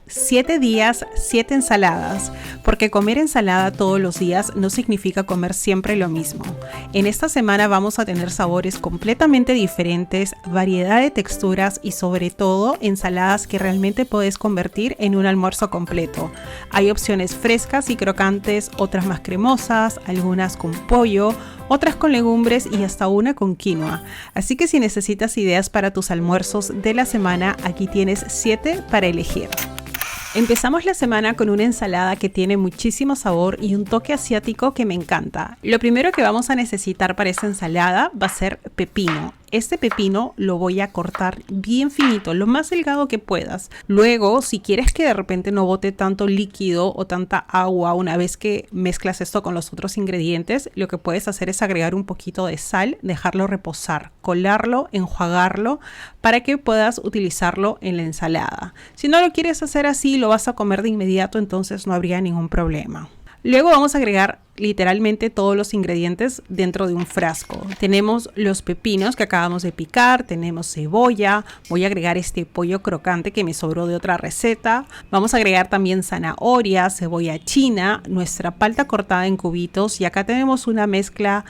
7 días, 7 ensaladas, porque comer ensalada todos los días no significa comer siempre lo mismo. En esta semana vamos a tener sabores completamente diferentes, variedad de texturas y sobre todo ensaladas que realmente puedes convertir en un almuerzo completo. Hay opciones frescas y crocantes, otras más cremosas, algunas con pollo, otras con legumbres y hasta una con quinoa. Así que si necesitas ideas para tus almuerzos de la semana, aquí tienes 7 para elegir. Empezamos la semana con una ensalada que tiene muchísimo sabor y un toque asiático que me encanta. Lo primero que vamos a necesitar para esta ensalada va a ser pepino. Este pepino lo voy a cortar bien finito, lo más delgado que puedas. Luego, si quieres que de repente no bote tanto líquido o tanta agua una vez que mezclas esto con los otros ingredientes, lo que puedes hacer es agregar un poquito de sal, dejarlo reposar, colarlo, enjuagarlo para que puedas utilizarlo en la ensalada. Si no lo quieres hacer así, lo vas a comer de inmediato, entonces no habría ningún problema. Luego vamos a agregar literalmente todos los ingredientes dentro de un frasco. Tenemos los pepinos que acabamos de picar, tenemos cebolla, voy a agregar este pollo crocante que me sobró de otra receta. Vamos a agregar también zanahoria, cebolla china, nuestra palta cortada en cubitos y acá tenemos una mezcla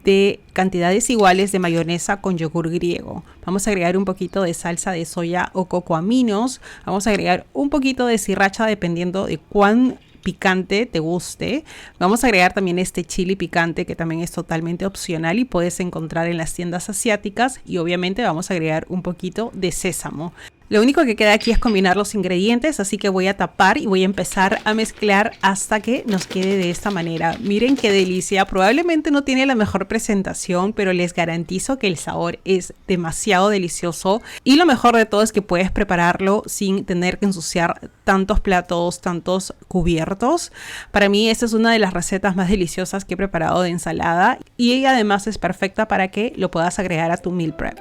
de cantidades iguales de mayonesa con yogur griego. Vamos a agregar un poquito de salsa de soya o cocoaminos. Vamos a agregar un poquito de sriracha dependiendo de cuán picante te guste. Vamos a agregar también este chili picante que también es totalmente opcional y puedes encontrar en las tiendas asiáticas, y obviamente vamos a agregar un poquito de sésamo. Lo único que queda aquí es combinar los ingredientes, así que voy a tapar y voy a empezar a mezclar hasta que nos quede de esta manera. Miren qué delicia, probablemente no tiene la mejor presentación, pero les garantizo que el sabor es demasiado delicioso y lo mejor de todo es que puedes prepararlo sin tener que ensuciar tantos platos, tantos cubiertos. Para mí esta es una de las recetas más deliciosas que he preparado de ensalada y además es perfecta para que lo puedas agregar a tu meal prep.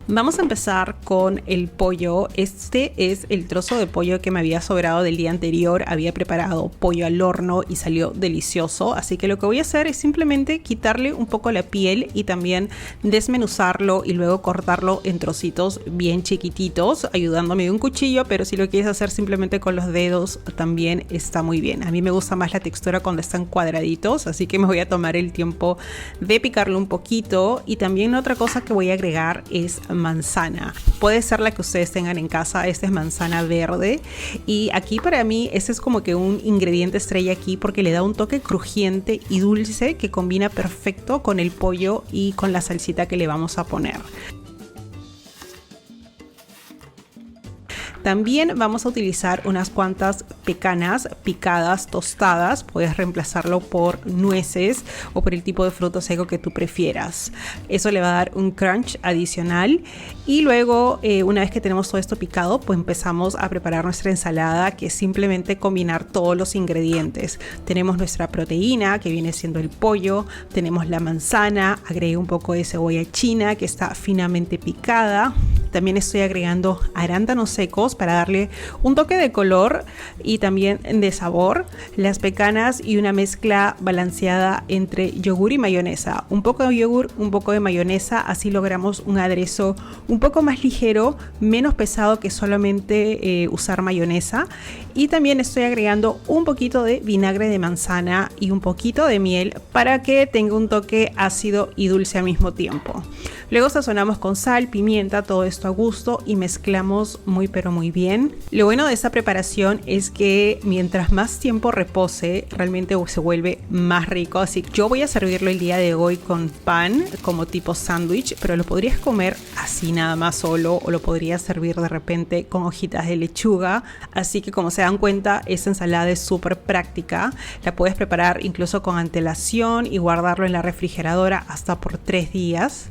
Vamos a empezar con el pollo. Este es el trozo de pollo que me había sobrado del día anterior. Había preparado pollo al horno y salió delicioso. Así que lo que voy a hacer es simplemente quitarle un poco la piel y también desmenuzarlo y luego cortarlo en trocitos bien chiquititos, ayudándome de un cuchillo, pero si lo quieres hacer simplemente con los dedos también está muy bien. A mí me gusta más la textura cuando están cuadraditos, así que me voy a tomar el tiempo de picarlo un poquito. Y también otra cosa que voy a agregar es manzana. Puede ser la que ustedes tengan en casa. Esta es manzana verde y aquí para mí este es como que un ingrediente estrella aquí porque le da un toque crujiente y dulce que combina perfecto con el pollo y con la salsita que le vamos a poner. También vamos a utilizar unas cuantas pecanas picadas, tostadas. Puedes reemplazarlo por nueces o por el tipo de fruto seco que tú prefieras. Eso le va a dar un crunch adicional. Y luego, una vez que tenemos todo esto picado, pues empezamos a preparar nuestra ensalada, que es simplemente combinar todos los ingredientes. Tenemos nuestra proteína, que viene siendo el pollo. Tenemos la manzana. Agregué un poco de cebolla china, que está finamente picada. También estoy agregando arándanos secos para darle un toque de color y también de sabor, las pecanas y una mezcla balanceada entre yogur y mayonesa. Un poco de yogur, un poco de mayonesa, así logramos un aderezo un poco más ligero, menos pesado que solamente usar mayonesa. Y también estoy agregando un poquito de vinagre de manzana y un poquito de miel para que tenga un toque ácido y dulce al mismo tiempo. Luego sazonamos con sal, pimienta, todo esto a gusto y mezclamos muy pero muy bien. Lo bueno de esta preparación es que mientras más tiempo repose, realmente se vuelve más rico. Así que yo voy a servirlo el día de hoy con pan, como tipo sándwich, pero lo podrías comer así nada más solo o lo podrías servir de repente con hojitas de lechuga. Así que como se dan cuenta, esta ensalada es súper práctica. La puedes preparar incluso con antelación y guardarlo en la refrigeradora hasta por 3 días.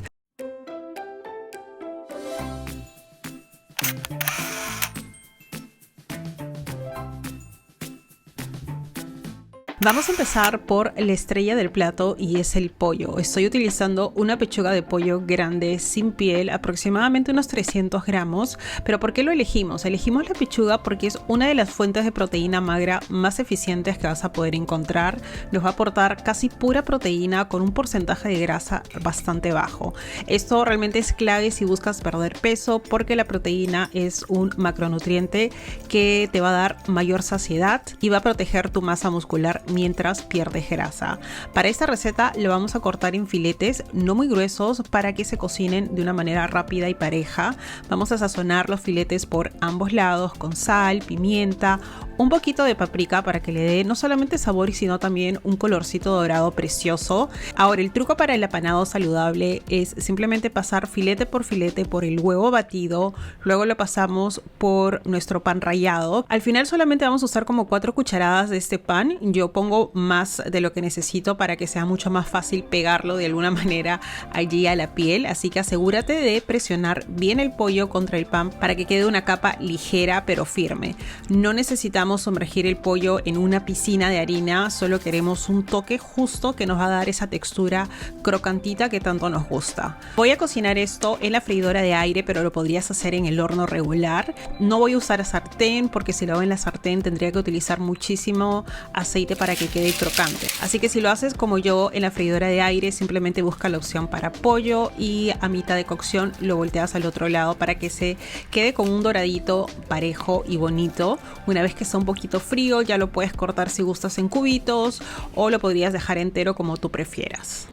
Vamos a empezar por la estrella del plato y es el pollo. Estoy utilizando una pechuga de pollo grande sin piel, aproximadamente unos 300 gramos. Pero ¿por qué lo elegimos? Elegimos la pechuga porque es una de las fuentes de proteína magra más eficientes que vas a poder encontrar. Nos va a aportar casi pura proteína con un porcentaje de grasa bastante bajo. Esto realmente es clave si buscas perder peso porque la proteína es un macronutriente que te va a dar mayor saciedad y va a proteger tu masa muscular mientras pierdes grasa. Para esta receta lo vamos a cortar en filetes no muy gruesos para que se cocinen de una manera rápida y pareja. Vamos a sazonar los filetes por ambos lados con sal, pimienta, un poquito de paprika para que le dé no solamente sabor sino también un colorcito dorado precioso. Ahora, el truco para el apanado saludable es simplemente pasar filete por el huevo batido, luego lo pasamos por nuestro pan rallado. Al final solamente vamos a usar como 4 cucharadas de este pan. Yo pongo más de lo que necesito para que sea mucho más fácil pegarlo de alguna manera allí a la piel, así que asegúrate de presionar bien el pollo contra el pan para que quede una capa ligera pero firme. No necesitamos sumergir el pollo en una piscina de harina, solo queremos un toque justo que nos va a dar esa textura crocantita que tanto nos gusta. Voy a cocinar esto en la freidora de aire, pero lo podrías hacer en el horno regular. No voy a usar sartén porque si lo hago en la sartén tendría que utilizar muchísimo aceite para que quede crocante. Así que si lo haces como yo en la freidora de aire, simplemente busca la opción para pollo y a mitad de cocción lo volteas al otro lado para que se quede con un doradito parejo y bonito. Una vez que está un poquito frío ya lo puedes cortar si gustas en cubitos o lo podrías dejar entero como tú prefieras.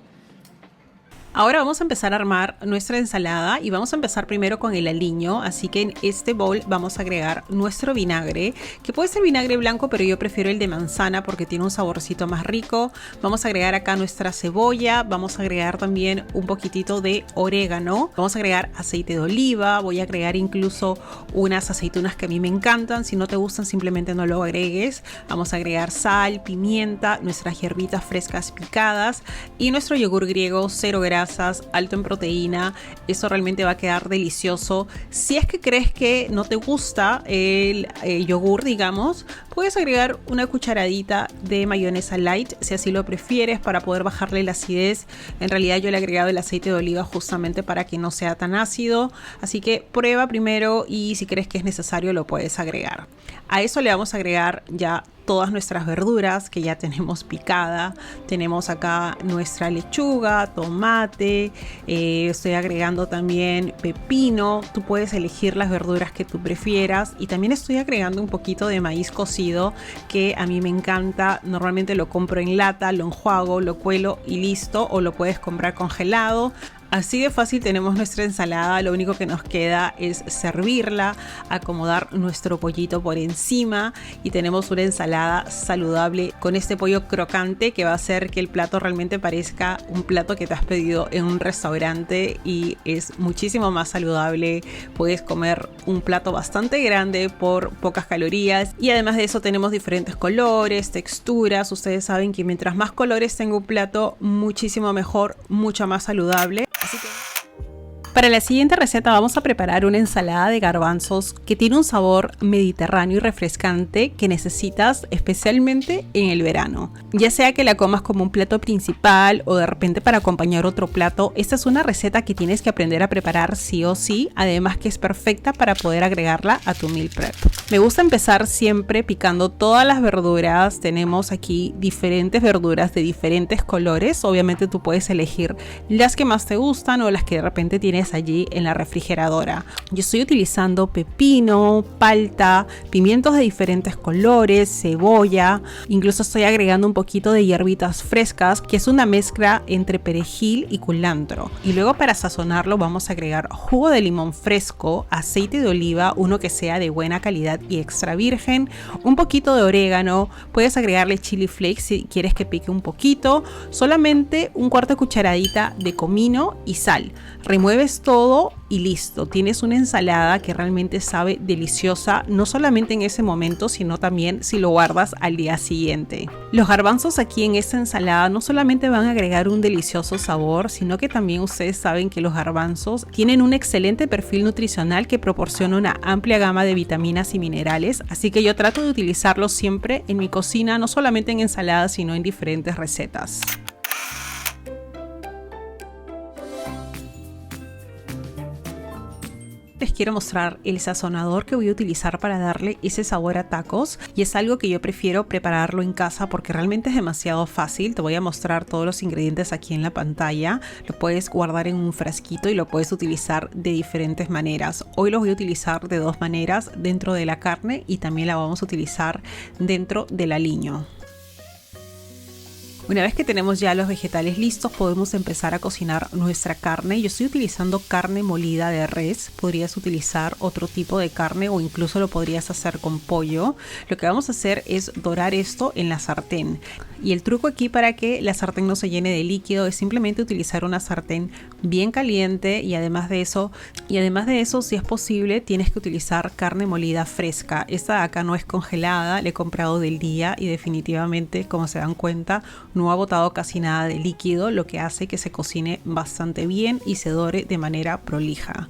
Ahora vamos a empezar a armar nuestra ensalada y vamos a empezar primero con el aliño, así que en este bowl vamos a agregar nuestro vinagre, que puede ser vinagre blanco pero yo prefiero el de manzana porque tiene un saborcito más rico. Vamos a agregar acá nuestra cebolla, vamos a agregar también un poquitito de orégano, vamos a agregar aceite de oliva, voy a agregar incluso unas aceitunas que a mí me encantan, si no te gustan simplemente no lo agregues. Vamos a agregar sal, pimienta, nuestras hierbitas frescas picadas y nuestro yogur griego 0 gramos, alto en proteína. Eso realmente va a quedar delicioso. Si es que crees que no te gusta el yogur, digamos, puedes agregar una cucharadita de mayonesa light si así lo prefieres para poder bajarle la acidez. En realidad yo le he agregado el aceite de oliva justamente para que no sea tan ácido, así que prueba primero y si crees que es necesario lo puedes agregar. A eso le vamos a agregar ya todas nuestras verduras que ya tenemos picada. Tenemos acá nuestra lechuga, tomate, estoy agregando también pepino. Tú puedes elegir las verduras que tú prefieras y también estoy agregando un poquito de maíz cocido que a mí me encanta. Normalmente lo compro en lata, lo enjuago, lo cuelo y listo, o lo puedes comprar congelado. Así de fácil tenemos nuestra ensalada, lo único que nos queda es servirla, acomodar nuestro pollito por encima y tenemos una ensalada saludable con este pollo crocante que va a hacer que el plato realmente parezca un plato que te has pedido en un restaurante y es muchísimo más saludable. Puedes comer un plato bastante grande por pocas calorías y además de eso tenemos diferentes colores, texturas. Ustedes saben que mientras más colores tenga un plato, muchísimo mejor, mucho más saludable. Así que para la siguiente receta vamos a preparar una ensalada de garbanzos que tiene un sabor mediterráneo y refrescante que necesitas especialmente en el verano. Ya sea que la comas como un plato principal o de repente para acompañar otro plato, esta es una receta que tienes que aprender a preparar sí o sí, además que es perfecta para poder agregarla a tu meal prep. Me gusta empezar siempre picando todas las verduras. Tenemos aquí diferentes verduras de diferentes colores. Obviamente tú puedes elegir las que más te gustan o las que de repente tienes allí en la refrigeradora. Yo estoy utilizando pepino, palta, pimientos de diferentes colores, cebolla, incluso estoy agregando un poquito de hierbitas frescas, que es una mezcla entre perejil y culantro. Y luego para sazonarlo vamos a agregar jugo de limón fresco, aceite de oliva, uno que sea de buena calidad y extra virgen, un poquito de orégano, puedes agregarle chili flakes si quieres que pique un poquito, solamente un cuarto de cucharadita de comino y sal. Remueves es todo y listo. Tienes una ensalada que realmente sabe deliciosa, no solamente en ese momento, sino también si lo guardas al día siguiente. Los garbanzos aquí en esta ensalada no solamente van a agregar un delicioso sabor, sino que también ustedes saben que los garbanzos tienen un excelente perfil nutricional que proporciona una amplia gama de vitaminas y minerales, así que yo trato de utilizarlos siempre en mi cocina, no solamente en ensaladas, sino en diferentes recetas. Les quiero mostrar el sazonador que voy a utilizar para darle ese sabor a tacos, y es algo que yo prefiero prepararlo en casa porque realmente es demasiado fácil. Te voy a mostrar todos los ingredientes aquí en la pantalla. Lo puedes guardar en un frasquito y lo puedes utilizar de diferentes maneras. Hoy lo voy a utilizar de dos maneras: dentro de la carne, y también la vamos a utilizar dentro del aliño. Una vez que tenemos ya los vegetales listos, podemos empezar a cocinar nuestra carne. Yo estoy utilizando carne molida de res. Podrías utilizar otro tipo de carne o incluso lo podrías hacer con pollo. Lo que vamos a hacer es dorar esto en la sartén. Y el truco aquí para que la sartén no se llene de líquido es simplemente utilizar una sartén bien caliente, y además de eso, si es posible, tienes que utilizar carne molida fresca. Esta de acá no es congelada, la he comprado del día y definitivamente, como se dan cuenta, no ha botado casi nada de líquido, lo que hace que se cocine bastante bien y se dore de manera prolija.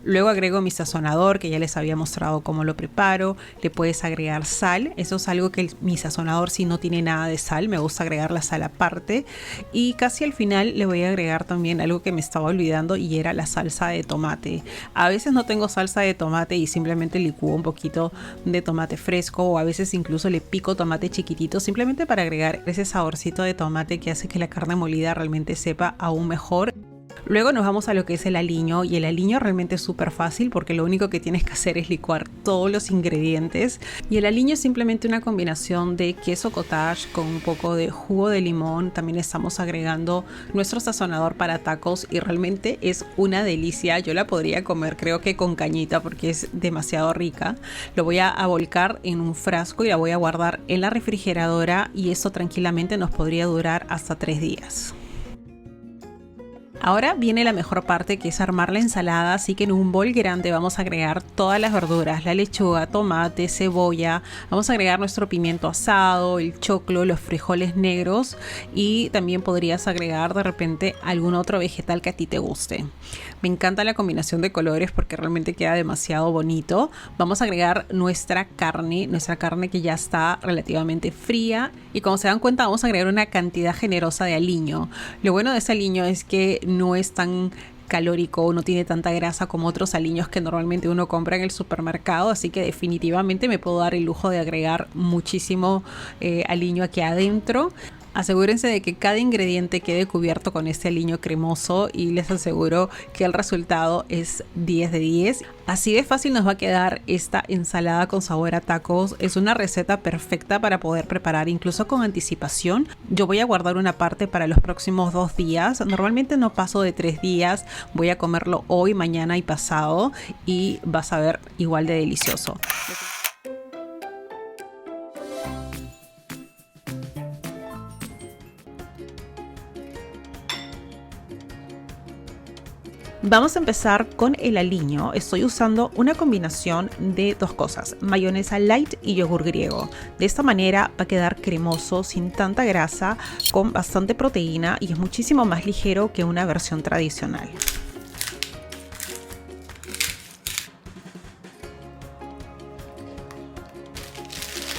Luego agrego mi sazonador, que ya les había mostrado cómo lo preparo. Le puedes agregar sal. Eso es algo que mi sazonador sí no tiene nada de sal. Me gusta agregar la sal aparte. Y casi al final le voy a agregar también algo que me estaba olvidando, y era la salsa de tomate. A veces no tengo salsa de tomate y simplemente licúo un poquito de tomate fresco, o a veces incluso le pico tomate chiquitito simplemente para agregar ese saborcito de tomate que hace que la carne molida realmente sepa aún mejor. Luego nos vamos a lo que es el aliño, y el aliño realmente es súper fácil porque lo único que tienes que hacer es licuar todos los ingredientes. Y el aliño es simplemente una combinación de queso cottage con un poco de jugo de limón. También estamos agregando nuestro sazonador para tacos y realmente es una delicia. Yo la podría comer creo que con cañita porque es demasiado rica. Lo voy a volcar en un frasco y la voy a guardar en la refrigeradora, y eso tranquilamente nos podría durar hasta 3 días. Ahora viene la mejor parte, que es armar la ensalada, así que en un bol grande vamos a agregar todas las verduras, la lechuga, tomate, cebolla, vamos a agregar nuestro pimiento asado, el choclo, los frijoles negros, y también podrías agregar de repente algún otro vegetal que a ti te guste. Me encanta la combinación de colores porque realmente queda demasiado bonito. Vamos a agregar nuestra carne que ya está relativamente fría, y como se dan cuenta vamos a agregar una cantidad generosa de aliño. Lo bueno de ese aliño es que no es tan calórico, no tiene tanta grasa como otros aliños que normalmente uno compra en el supermercado, así que definitivamente me puedo dar el lujo de agregar muchísimo aliño aquí adentro. Asegúrense de que cada ingrediente quede cubierto con este aliño cremoso y les aseguro que el resultado es 10 de 10. Así de fácil nos va a quedar esta ensalada con sabor a tacos. Es una receta perfecta para poder preparar incluso con anticipación. Yo voy a guardar una parte para los próximos 2 días. Normalmente no paso de 3 días. Voy a comerlo hoy, mañana y pasado y vas a ver igual de delicioso. Vamos a empezar con el aliño. Estoy usando una combinación de 2 cosas, mayonesa light y yogur griego. De esta manera va a quedar cremoso, sin tanta grasa, con bastante proteína, y es muchísimo más ligero que una versión tradicional.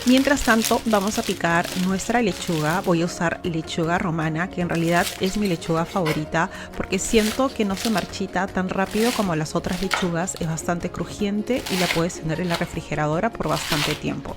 Mientras tanto vamos a picar nuestra lechuga. Voy a usar lechuga romana, que en realidad es mi lechuga favorita porque siento que no se marchita tan rápido como las otras lechugas, es bastante crujiente y la puedes tener en la refrigeradora por bastante tiempo.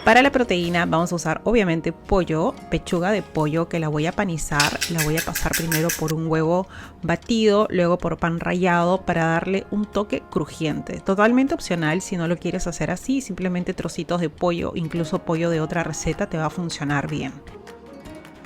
Para la proteína vamos a usar obviamente pollo, pechuga de pollo que la voy a panizar. La voy a pasar primero por un huevo batido, luego por pan rallado para darle un toque crujiente. Totalmente opcional si no lo quieres hacer así, simplemente trocitos de pollo, incluso pollo de otra receta te va a funcionar bien.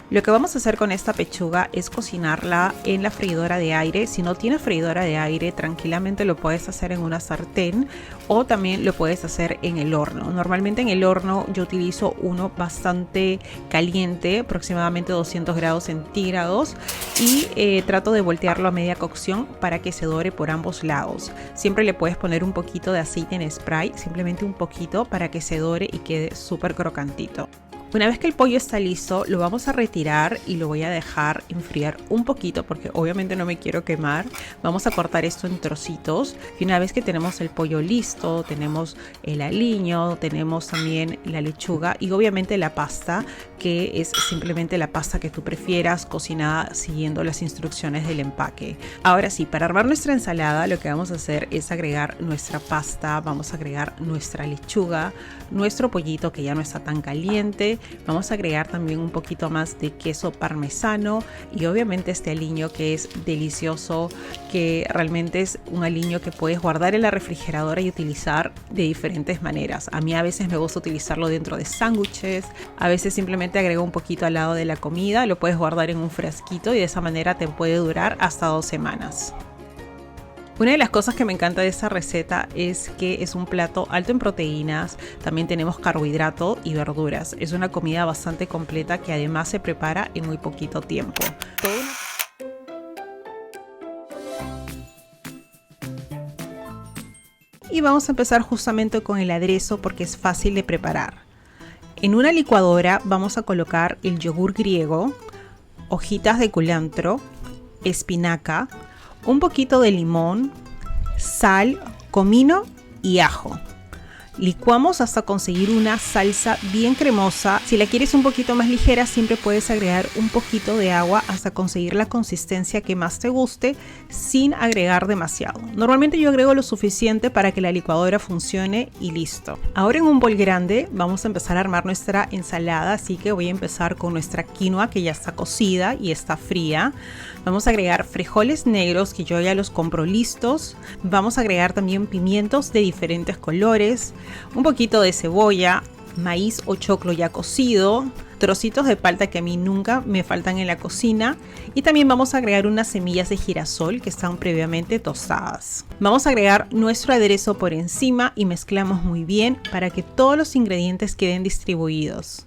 Lo que vamos a hacer con esta pechuga es cocinarla en la freidora de aire. Si no tienes freidora de aire, tranquilamente lo puedes hacer en una sartén o también lo puedes hacer en el horno. Normalmente en el horno yo utilizo uno bastante caliente, aproximadamente 200 grados centígrados, y trato de voltearlo a media cocción para que se dore por ambos lados. Siempre le puedes poner un poquito de aceite en spray, simplemente un poquito, para que se dore y quede súper crocantito. Una vez que el pollo está listo, lo vamos a retirar y lo voy a dejar enfriar un poquito porque obviamente no me quiero quemar. Vamos a cortar esto en trocitos y una vez que tenemos el pollo listo, tenemos el aliño, tenemos también la lechuga y obviamente la pasta, que es simplemente la pasta que tú prefieras, cocinada siguiendo las instrucciones del empaque. Ahora sí, para armar nuestra ensalada lo que vamos a hacer es agregar nuestra pasta, vamos a agregar nuestra lechuga, nuestro pollito que ya no está tan caliente. Vamos a agregar también un poquito más de queso parmesano y obviamente este aliño que es delicioso, que realmente es un aliño que puedes guardar en la refrigeradora y utilizar de diferentes maneras. A mí a veces me gusta utilizarlo dentro de sándwiches, a veces simplemente agrego un poquito al lado de la comida, lo puedes guardar en un frasquito y de esa manera te puede durar hasta 2 semanas. Una de las cosas que me encanta de esta receta es que es un plato alto en proteínas, también tenemos carbohidrato y verduras. Es una comida bastante completa que además se prepara en muy poquito tiempo. Y vamos a empezar justamente con el aderezo porque es fácil de preparar. En una licuadora vamos a colocar el yogur griego, hojitas de culantro, espinaca, un poquito de limón, sal, comino y ajo. Licuamos hasta conseguir una salsa bien cremosa. Si la quieres un poquito más ligera, siempre puedes agregar un poquito de agua hasta conseguir la consistencia que más te guste sin agregar demasiado. Normalmente yo agrego lo suficiente para que la licuadora funcione y listo. Ahora en un bol grande vamos a empezar a armar nuestra ensalada, así que voy a empezar con nuestra quinoa que ya está cocida y está fría. Vamos a agregar frijoles negros que yo ya los compro listos. Vamos a agregar también pimientos de diferentes colores, un poquito de cebolla, maíz o choclo ya cocido, trocitos de palta que a mí nunca me faltan en la cocina, y también vamos a agregar unas semillas de girasol que están previamente tostadas. Vamos a agregar nuestro aderezo por encima y mezclamos muy bien para que todos los ingredientes queden distribuidos.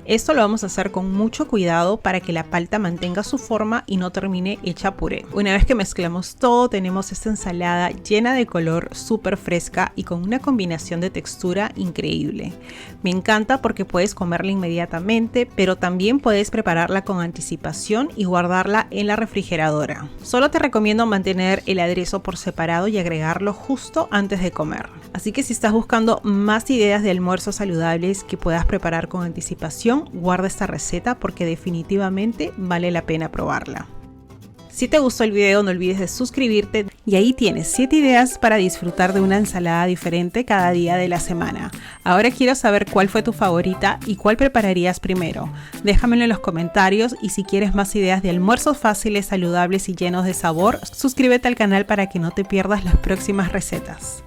Esto lo vamos a hacer con mucho cuidado para que la palta mantenga su forma y no termine hecha puré. Una vez que mezclamos todo, tenemos esta ensalada llena de color, súper fresca y con una combinación de textura increíble. Me encanta porque puedes comerla inmediatamente, pero también puedes prepararla con anticipación y guardarla en la refrigeradora. Solo te recomiendo mantener el aderezo por separado y agregarlo justo antes de comer. Así que si estás buscando más ideas de almuerzos saludables que puedas preparar con anticipación, guarda esta receta porque definitivamente vale la pena probarla. Si te gustó el video, no olvides de suscribirte y ahí tienes 7 ideas para disfrutar de una ensalada diferente cada día de la semana. Ahora quiero saber cuál fue tu favorita y cuál prepararías primero. Déjamelo en los comentarios y si quieres más ideas de almuerzos fáciles, saludables y llenos de sabor, suscríbete al canal para que no te pierdas las próximas recetas.